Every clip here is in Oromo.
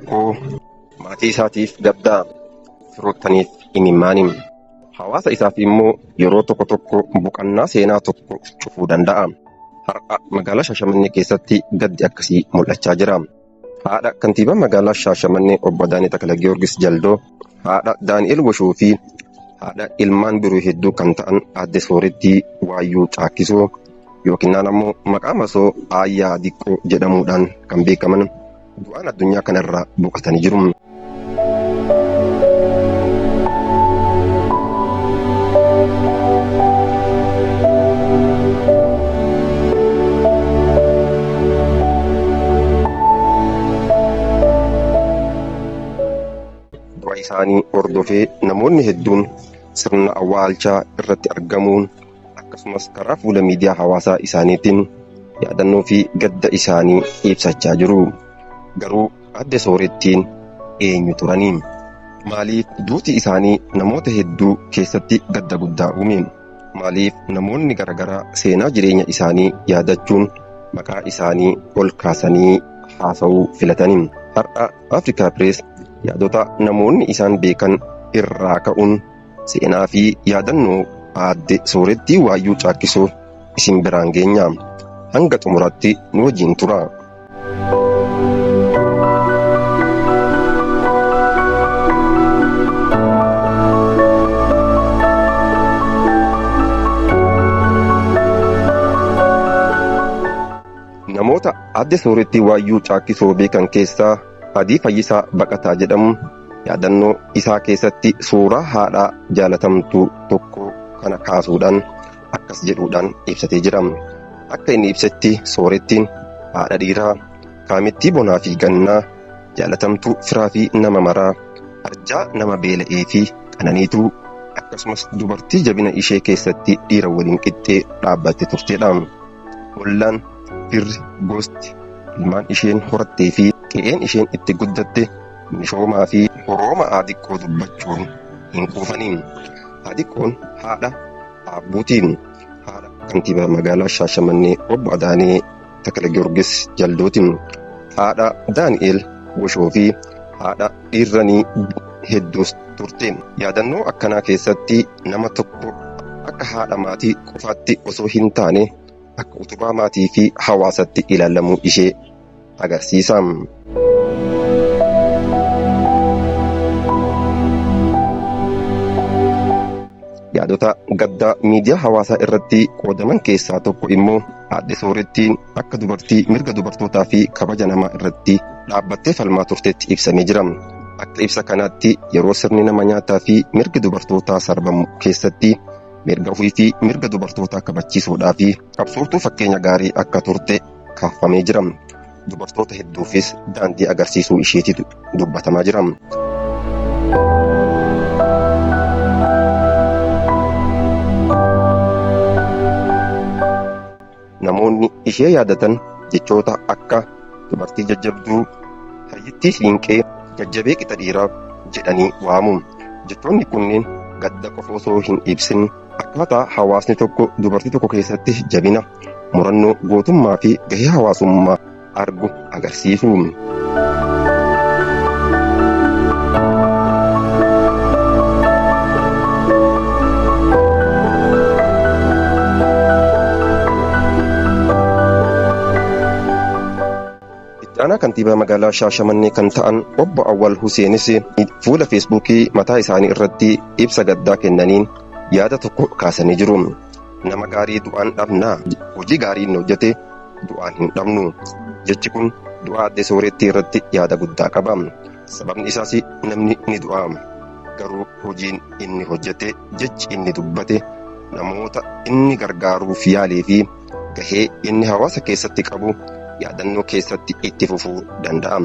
tokko maatii isaatiif gaddaa, firoottaniif imimmaaniin. Hawaasa isaaf immoo yeroo tokko boqonnaa seenaa tokko cufuu danda'a. Har'a magaalaa Shaashamannee keessatti gaddi akkasii mul'achaa jira. Haadha kantiibaa magaalaa Shaashamannee obbo Adaanee Takla Giyoorgis Jaldoo, haadha Daani'el Woshoo fi haadha ilmaan biroo hedduu kan ta'an aadde Soorettii Waayyuu Caakkisoo yookiin ammoo maqaa masoo Aayyaa Diqqoo jedhamuudhaan kan beekaman du'aan addunyaa kanarraa boqotanii jiru. Du'a isaanii hordofee namoonni hedduun sirna awwaalchaa irratti argamuun akkasumas karaa fuula miidiyaa hawaasaa isaaniitiin yaadannoo fi gadda isaanii ibsachaa jiru. Garuu aadde Soorettiin eenyu turanii? Maaliif duuti isaanii namoota hedduu keessatti gadda guddaa uume? Maaliif namoonni garaagaraa seenaa jireenya isaanii yaadachuun maqaa isaanii ol kaasanii haasa'uu filatanii? Har'a Afrikaa Pirees yaadota namoonni isaan beekan irraa ka'uun seenaa fi yaadannoo aadde Soorettii Waayyuu Caakkisoo isin biraan geenya. Hanga xumuraatti nu wajjin tura. Namoota aadde Soorettii Waayyuu Caakkisoo beekan keessaa Adii Fayyisaa Baqataa jedhamu yaadannoo isaa keessatti suuraa haadhaa jaalatamtuu tokko kana kaasuudhaan akkas jedhuudhaan ibsatee jira. Akka inni ibsetti Soorettiin haadha dhiiraa kaamittii bonaa fi gannaa, jaalatamtuu firaa fi nama maraa, arjaa nama beela'ee fi qananiituu, akkasumas dubartii jabina ishee keessatti dhiira waliin qixxee dhaabbatte turtedha. Ollaan, firri, gosti, ilmaan isheen horattee fi qe'een isheen itti guddatte mishoomaa fi horooma Aadiqqoo dubbachuun hin quufaniin. Aadiqqoon haadha Abbuutiin, haadha kantiibaa magaalaa Shaashamannee obbo Adaanee Takla Giyoorgis Jaldootiin, haadha Daani'el Woshoo fi haadha dhiirranii hedduus turte. Yaadannoo akkanaa keessatti nama tokko akka haadha maatii qofaatti osoo hin taane akka utubaa maatii fi hawaasatti ilaalamuu ishee agarsiisa. Yaadota gaddaa miidiyaa hawaasaa irratti qoodaman keessaa tokko immoo aadde Soorettiin akka dubartii mirga dubartootaa fi kabaja namaa irratti dhaabbattee falmaa turteetti ibsamee jira. Akka ibsa kanaatti yeroo sirni nama nyaataa fi mirgi dubartootaa sarbamu keessatti mirga ofii fi mirga dubartootaa kabachiisuudhaa fi qabsooftuu fakkeenya gaarii akka turte kaafamee jira. Dubartoota hedduufis daandii agarsiisuu isheetitu dubbatamaa jira. Namoonni ishee yaadatan jechoota akka dubartii jajjabduu, hayyittii siinqee, jajjabee qixa dhiiraa jedhanii waamu. Jechoonni kunneen gadda qofa osoo hin ibsin akkaataa hawaasni tokko dubartii tokko keessatti jabina, murannoo, gootummaa fi gahee hawaasummaa argu agarsiisu. Itti aanaa kantiibaa magaalaa Shaashamannee kan ta'an obbo Awwal Huseenis fuula feesbuukii mataa isaanii irratti ibsa gaddaa kennaniin yaada tokko kaasanii jiru. Nama gaarii du'aan dhabnaa, hojii gaarii inni hojjete du'aan hin dhabnu. Jechi kun du'aa aadde Soorettii irratti yaada guddaa qaba. Sababni isaas namni ni du'a. Garuu hojiin inni hojjete, jechi inni dubbate, namoota inni gargaaruuf yaalee fi gahee inni hawaasa keessatti qabu yaadannoo keessatti itti fufuu danda'a.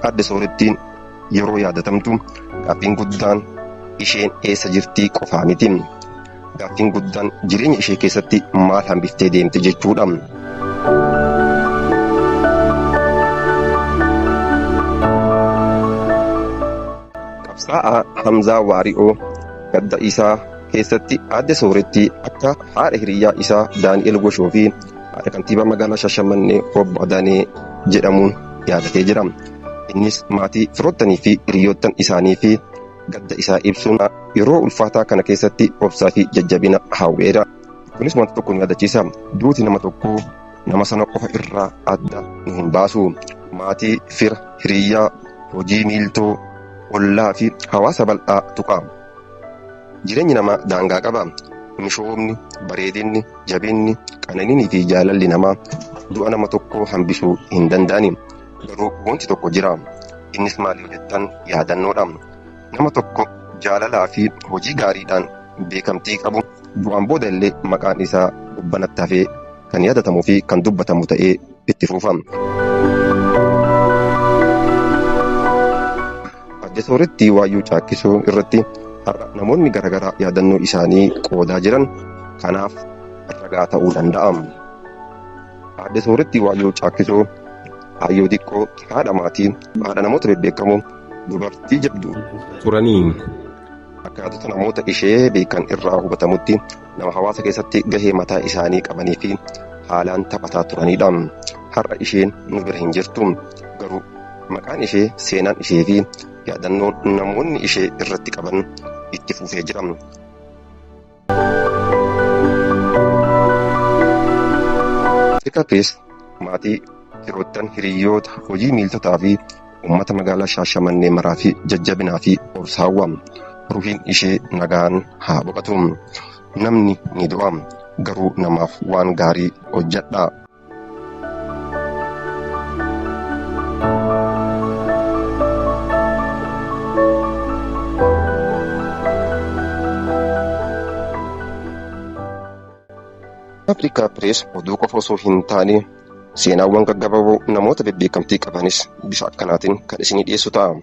Aadde Soorettiin yeroo yaadatamtu gaaffiin guddaan isheen eessa jirtii qofaa miti. Gaaffiin guddaan jireenya ishee keessatti maal hambiftee deemte jechuudha. Qabsaa'aa Hamzaa Waari'oo gadda isaa keessatti aadde Soorettii akka haadha hiriyyaa isaa Daani'el Goshoo fi haadha kantiibaa magaalaa Shashamannee obbo Adaanee jedhamuun yaadatee jira. Innis maatii firoottanii fi hiriyoottan isaanii fi gadda isaa ibsuun yeroo ulfaataa kana keessatti obsaa fi jajjabina hawweera. Kunis wanta tokko nu yaadachiisa. Duuti nama tokkoo nama sana qofa irraa adda nu hin baasu. Maatii, fira, hiriyyaa, hojii miiltoo, ollaa fi hawaasa bal'aa tuqa. Jireenyi namaa daangaa qaba. Mishoomni, bareedinni, jabinni, qananiinii fi jaalalli namaa du'a nama tokkoo hambisuu hin danda'ani. Garuu wanti tokko jira. Innis maali yoo jettan yaadannoodha. Nama tokko jaalalaa fi hojii gaariidhaan beekamtii qabu du'aan booda illee maqaan isaa dubbanatti hafee kan yaadatamuu fi kan dubbatamu ta'ee itti fufa. Aadde Soorettii Waayyuu Caakkisoo irratti har'a namoonni garaagaraa yaadannoo isaanii qoodaa jiran kanaaf ragaa ta'uu danda'a. Aadde Soorettii Waayyuu Caakkisoo hayyoo xiqqoo haadha maatii haadha namoota bebbeekamoo dubartii jabduu turanii akkaataa namoota ishee beekan irraa hubatamutti nama hawaasa keessatti gahee mataa isaanii qabanii fi haalaan taphataa turanidha. Har'a isheen nu bira hin jirtu. Garuu maqaan ishee, seenaan ishee fi yaadannoon namoonni ishee irratti qaban itti fufee jira. Afrikaa Pirees maatii, firoottan, hiriyoota, hojii miiltotaa fi uummata magaalaa Shaashamannee maraa fi jajjabinaa fi obsaawwa. Ruhiin ishee nagaan haa boqotu. Namni ni du'a. Garuu namaaf waan gaarii hojjedhaa. Afrikaa Pirees oduu qofa osoo hin taane seenaawwan gaggabaaboo namoota bebbeekamtii qabanis bifa akkanaatiin kan isinii dhiyeessu ta'a.